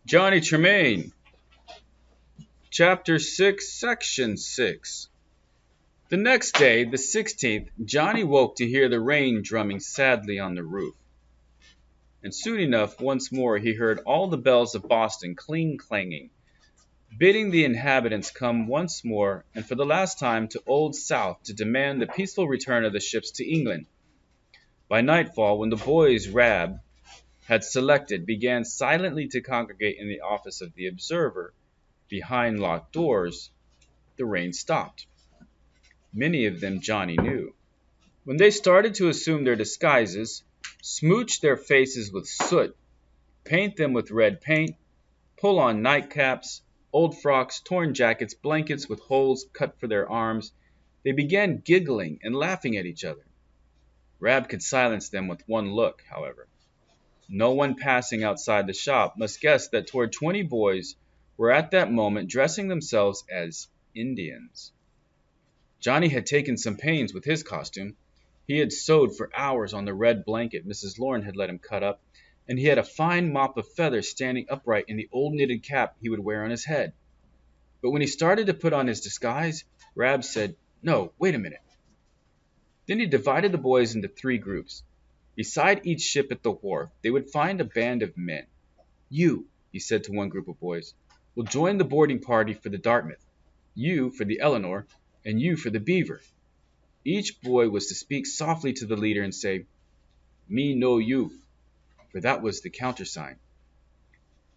Johnny Tremain, Chapter 6, Section 6. The next day, the 16th, Johnny woke to hear the rain drumming sadly on the roof. And soon enough, once more, he heard all the bells of Boston clanging, bidding the inhabitants come once more, and for the last time, to Old South to demand the peaceful return of the ships to England. By nightfall, when the boys Rab had selected began silently to congregate in the office of the Observer, behind locked doors, the rain stopped. Many of them Johnny knew. When they started to assume their disguises, smooch their faces with soot, paint them with red paint, pull on nightcaps, old frocks, torn jackets, blankets with holes cut for their arms, they began giggling and laughing at each other. Rab could silence them with one look, however. No one passing outside the shop must guess that toward 20 boys were at that moment dressing themselves as Indians. Johnny had taken some pains with his costume. He had sewed for hours on the red blanket Mrs. Lorne had let him cut up, and he had a fine mop of feathers standing upright in the old knitted cap he would wear on his head. But when he started to put on his disguise, Rab said, "No, wait a minute." Then he divided the boys into 3 groups. Beside each ship at the wharf, they would find a band of men. "You," he said to one group of boys, "will join the boarding party for the Dartmouth, you for the Eleanor, and you for the Beaver." Each boy was to speak softly to the leader and say, "Me know you," for that was the countersign.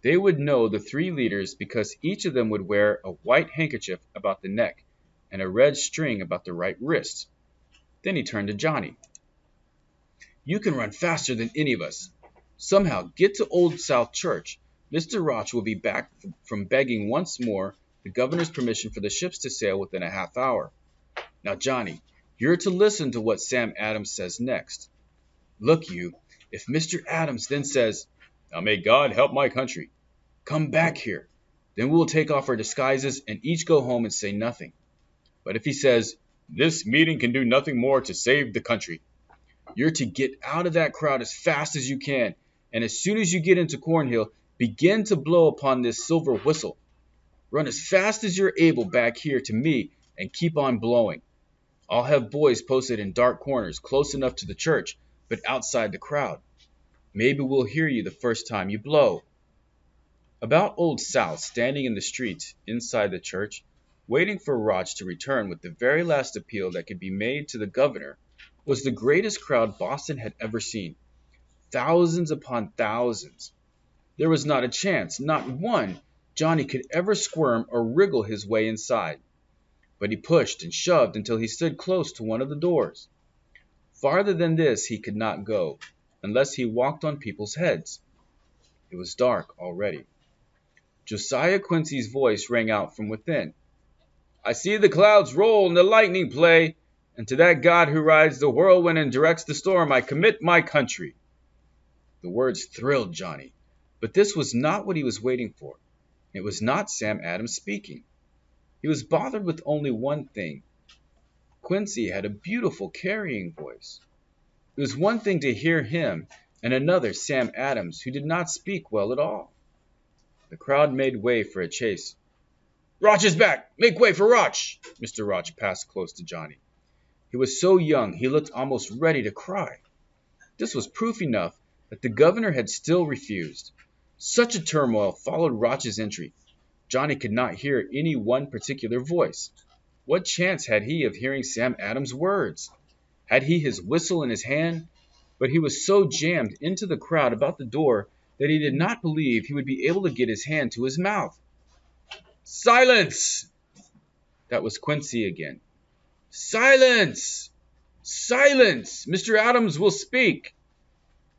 They would know the 3 leaders because each of them would wear a white handkerchief about the neck and a red string about the right wrist. Then he turned to Johnny. "You can run faster than any of us. Somehow get to Old South Church. Mr. Roch will be back from begging once more the governor's permission for the ships to sail within a half hour. Now, Johnny, you're to listen to what Sam Adams says next. Look you, if Mr. Adams then says, 'Now may God help my country,' come back here. Then we'll take off our disguises and each go home and say nothing. But if he says, 'This meeting can do nothing more to save the country,' you're to get out of that crowd as fast as you can, and as soon as you get into Cornhill, begin to blow upon this silver whistle. Run as fast as you're able back here to me and keep on blowing. I'll have boys posted in dark corners, close enough to the church, but outside the crowd. Maybe we'll hear you the first time you blow." About Old South, standing in the streets inside the church, waiting for Roch to return with the very last appeal that could be made to the governor, was the greatest crowd Boston had ever seen. Thousands upon thousands. There was not a chance, not one, Johnny could ever squirm or wriggle his way inside. But he pushed and shoved until he stood close to one of the doors. Farther than this he could not go, unless he walked on people's heads. It was dark already. Josiah Quincy's voice rang out from within. "I see the clouds roll and the lightning play, and to that God who rides the whirlwind and directs the storm I commit my country." The words thrilled Johnny, but this was not what he was waiting for. It was not Sam Adams speaking. He was bothered with only one thing. Quincy had a beautiful carrying voice. It was one thing to hear him, and another Sam Adams, who did not speak well at all. The crowd made way for a chase. "Roch is back! Make way for Roch!" Mr. Roch passed close to Johnny. He was so young he looked almost ready to cry. This was proof enough that the governor had still refused. Such a turmoil followed Roch's entry. Johnny could not hear any one particular voice. What chance had he of hearing Sam Adams' words? Had he his whistle in his hand? But he was so jammed into the crowd about the door that he did not believe he would be able to get his hand to his mouth. "Silence!" That was Quincy again. "Silence! Silence! Mr. Adams will speak."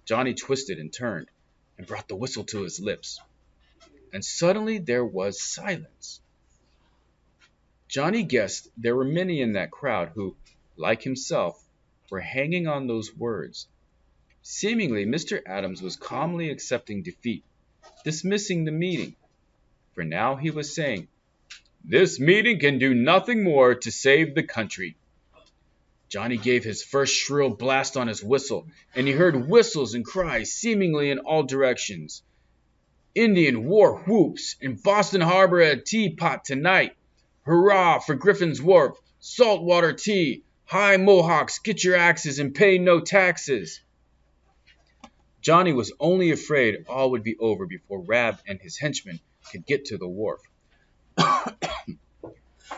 Johnny twisted and turned, and brought the whistle to his lips. And suddenly there was silence. Johnny guessed there were many in that crowd who, like himself, were hanging on those words. Seemingly, Mr. Adams was calmly accepting defeat, dismissing the meeting. For now he was saying, "This meeting can do nothing more to save the country." Johnny gave his first shrill blast on his whistle, and he heard whistles and cries seemingly in all directions. Indian war whoops in Boston Harbor at a teapot tonight. Hurrah for Griffin's Wharf, saltwater tea. Hi, Mohawks, get your axes and pay no taxes. Johnny was only afraid all would be over before Rab and his henchmen could get to the wharf.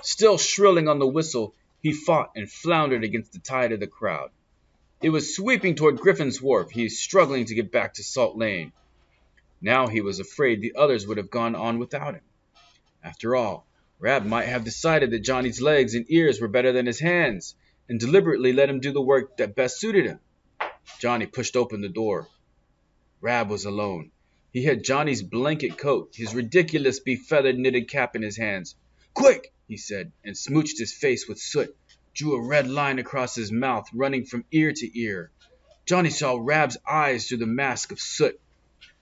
Still shrilling on the whistle, he fought and floundered against the tide of the crowd. It was sweeping toward Griffin's Wharf. He was struggling to get back to Salt Lane. Now he was afraid the others would have gone on without him. After all, Rab might have decided that Johnny's legs and ears were better than his hands, and deliberately let him do the work that best suited him. Johnny pushed open the door. Rab was alone. He had Johnny's blanket coat, his ridiculous be-feathered knitted cap in his hands. "Quick!" he said, and smooched his face with soot, drew a red line across his mouth, running from ear to ear. Johnny saw Rab's eyes through the mask of soot.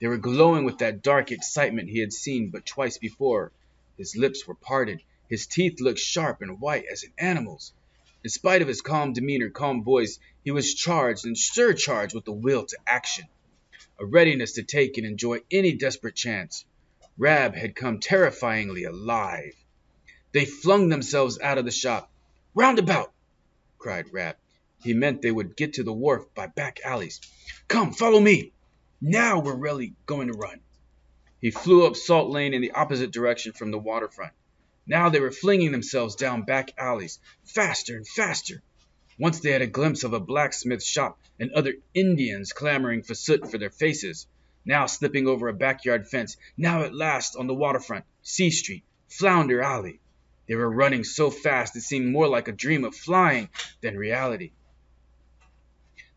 They were glowing with that dark excitement he had seen but twice before. His lips were parted. His teeth looked sharp and white as an animal's. In spite of his calm demeanor, calm voice, he was charged and surcharged with the will to action, a readiness to take and enjoy any desperate chance. Rab had come terrifyingly alive. They flung themselves out of the shop. "Roundabout!" cried Rab. He meant they would get to the wharf by back alleys. "Come, follow me. Now we're really going to run." He flew up Salt Lane in the opposite direction from the waterfront. Now they were flinging themselves down back alleys, faster and faster. Once they had a glimpse of a blacksmith shop and other Indians clamoring for soot for their faces. Now slipping over a backyard fence. Now at last on the waterfront, C Street, Flounder Alley. They were running so fast it seemed more like a dream of flying than reality.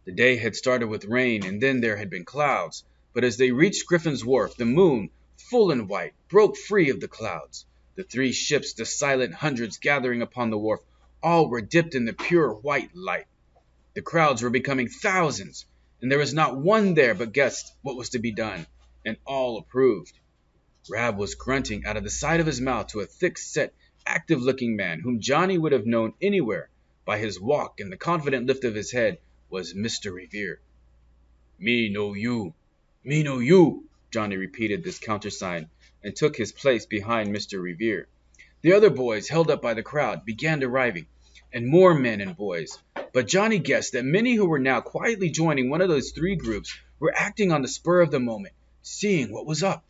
The day had started with rain, and then there had been clouds. But as they reached Griffin's Wharf, the moon, full and white, broke free of the clouds. The three ships, the silent hundreds gathering upon the wharf, all were dipped in the pure white light. The crowds were becoming thousands, and there was not one there but guessed what was to be done, and all approved. Rab was grunting out of the side of his mouth to a thick-set, active-looking man whom Johnny would have known anywhere by his walk and the confident lift of his head was Mr. Revere. "Me know you. Me know you," Johnny repeated this countersign, and took his place behind Mr. Revere. The other boys, held up by the crowd, began arriving, and more men and boys. But Johnny guessed that many who were now quietly joining one of those three groups were acting on the spur of the moment, seeing what was up.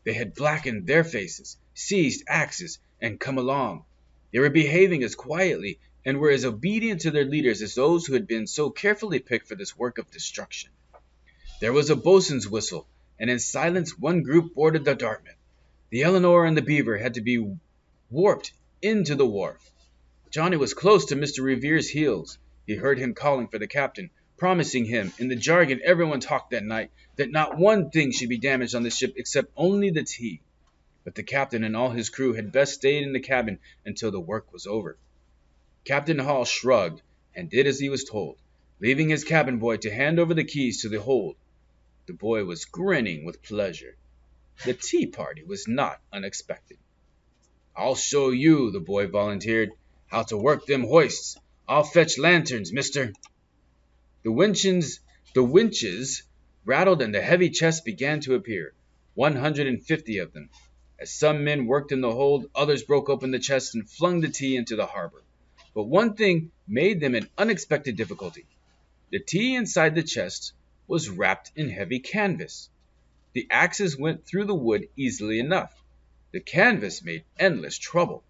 They had blackened their faces, seized axes, and come along. They were behaving as quietly and were as obedient to their leaders as those who had been so carefully picked for this work of destruction. There was a boatswain's whistle, and in silence one group boarded the Dartmouth. The Eleanor and the Beaver had to be warped into the wharf. Johnny was close to Mr. Revere's heels. He heard him calling for the captain, promising him, in the jargon everyone talked that night, that not one thing should be damaged on the ship except only the tea. But the captain and all his crew had best stayed in the cabin until the work was over. Captain Hall shrugged and did as he was told, leaving his cabin boy to hand over the keys to the hold. The boy was grinning with pleasure. The tea party was not unexpected. "I'll show you," the boy volunteered, "how to work them hoists. I'll fetch lanterns, mister." The winches rattled and the heavy chests began to appear, 150 of them. As some men worked in the hold, others broke open the chests and flung the tea into the harbor. But one thing made them an unexpected difficulty. The tea inside the chests was wrapped in heavy canvas. The axes went through the wood easily enough. The canvas made endless trouble.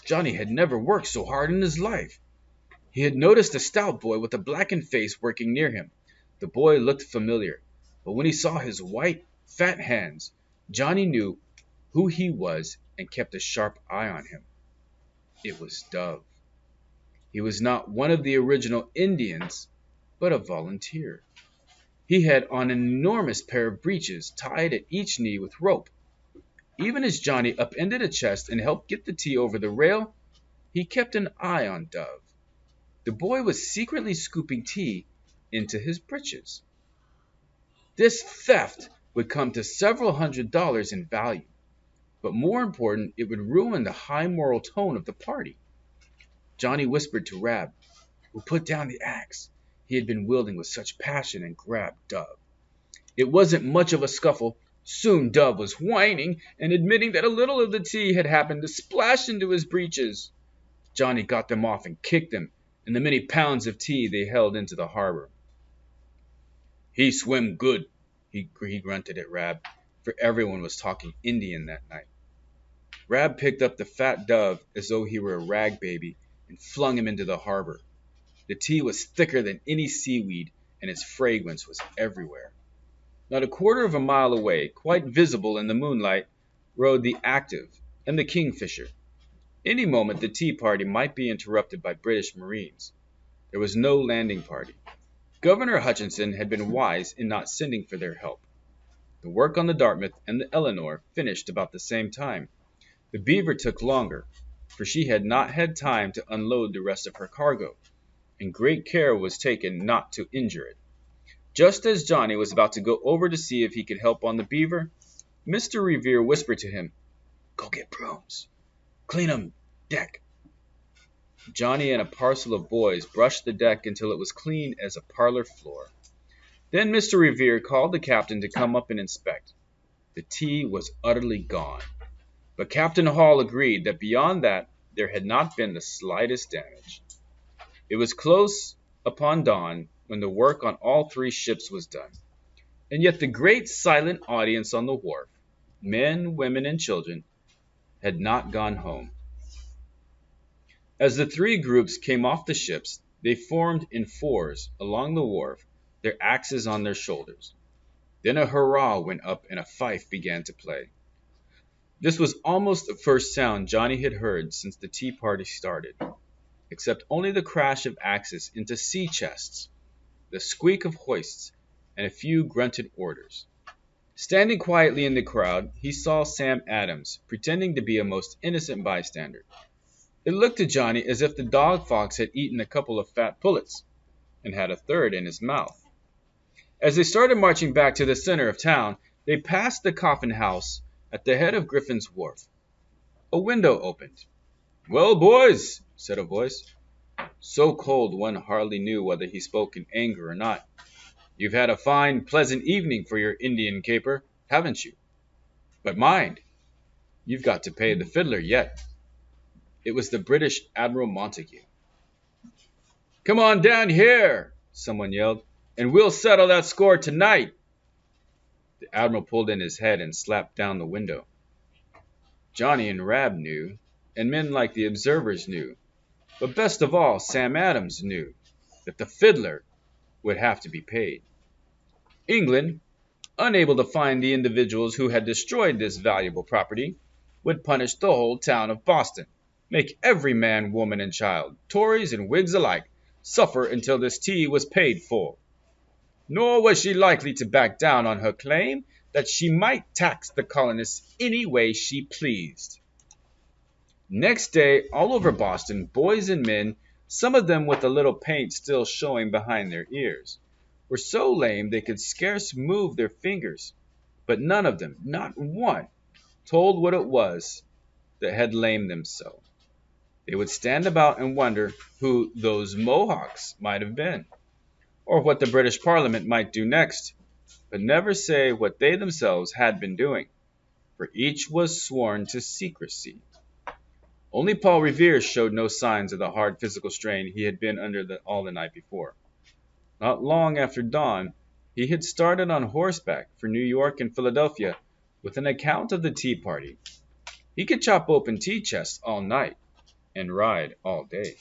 Johnny had never worked so hard in his life. He had noticed a stout boy with a blackened face working near him. The boy looked familiar, but when he saw his white, fat hands, Johnny knew who he was and kept a sharp eye on him. It was Dove. He was not one of the original Indians, but a volunteer. He had on an enormous pair of breeches tied at each knee with rope. Even as Johnny upended a chest and helped get the tea over the rail, he kept an eye on Dove. The boy was secretly scooping tea into his breeches. This theft would come to several $100s in value, but more important, it would ruin the high moral tone of the party. Johnny whispered to Rab, who put down the axe he had been wielding with such passion and grabbed Dove. It wasn't much of a scuffle. Soon Dove was whining and admitting that a little of the tea had happened to splash into his breeches. Johnny got them off and kicked them and the many pounds of tea they held into the harbor. "He swim good," he grunted at Rab, for everyone was talking Indian that night. Rab picked up the fat Dove as though he were a rag baby and flung him into the harbor. The tea was thicker than any seaweed, and its fragrance was everywhere. Not a quarter of a mile away, quite visible in the moonlight, rode the Active and the Kingfisher. Any moment the tea party might be interrupted by British Marines. There was no landing party. Governor Hutchinson had been wise in not sending for their help. The work on the Dartmouth and the Eleanor finished about the same time. The Beaver took longer, for she had not had time to unload the rest of her cargo, and great care was taken not to injure it. Just as Johnny was about to go over to see if he could help on the Beaver, Mr. Revere whispered to him, "Go get brooms. Clean 'em deck." Johnny and a parcel of boys brushed the deck until it was clean as a parlor floor. Then Mr. Revere called the captain to come up and inspect. The tea was utterly gone, but Captain Hall agreed that beyond that there had not been the slightest damage. It was close upon dawn when the work on all three ships was done, and yet the great silent audience on the wharf, men, women, and children, had not gone home. As the three groups came off the ships, they formed in fours along the wharf, their axes on their shoulders. Then a hurrah went up and a fife began to play. This was almost the first sound Johnny had heard since the tea party started, except only the crash of axes into sea chests, the squeak of hoists, and a few grunted orders. Standing quietly in the crowd, he saw Sam Adams, pretending to be a most innocent bystander. It looked to Johnny as if the dog fox had eaten a couple of fat pullets, and had a third in his mouth. As they started marching back to the center of town, they passed the coffin house at the head of Griffin's Wharf. A window opened. "Well, boys," said a voice, so cold one hardly knew whether he spoke in anger or not, "you've had a fine, pleasant evening for your Indian caper, haven't you? But mind, you've got to pay the fiddler yet." It was the British Admiral Montague. "Come on down here," someone yelled, "and we'll settle that score tonight." The Admiral pulled in his head and slapped down the window. Johnny and Rab knew, and men like the observers knew, but best of all Sam Adams knew, that the fiddler would have to be paid. England, unable to find the individuals who had destroyed this valuable property, would punish the whole town of Boston, make every man, woman, and child, Tories and Whigs alike, suffer until this tea was paid for. Nor was she likely to back down on her claim that she might tax the colonists any way she pleased. Next day, all over Boston, boys and men, some of them with a little paint still showing behind their ears, were so lame they could scarce move their fingers, but none of them, not one, told what it was that had lamed them so. They would stand about and wonder who those Mohawks might have been, or what the British Parliament might do next, but never say what they themselves had been doing, for each was sworn to secrecy. Only Paul Revere showed no signs of the hard physical strain he had been under all the night before. Not long after dawn, he had started on horseback for New York and Philadelphia with an account of the tea party. He could chop open tea chests all night and ride all day.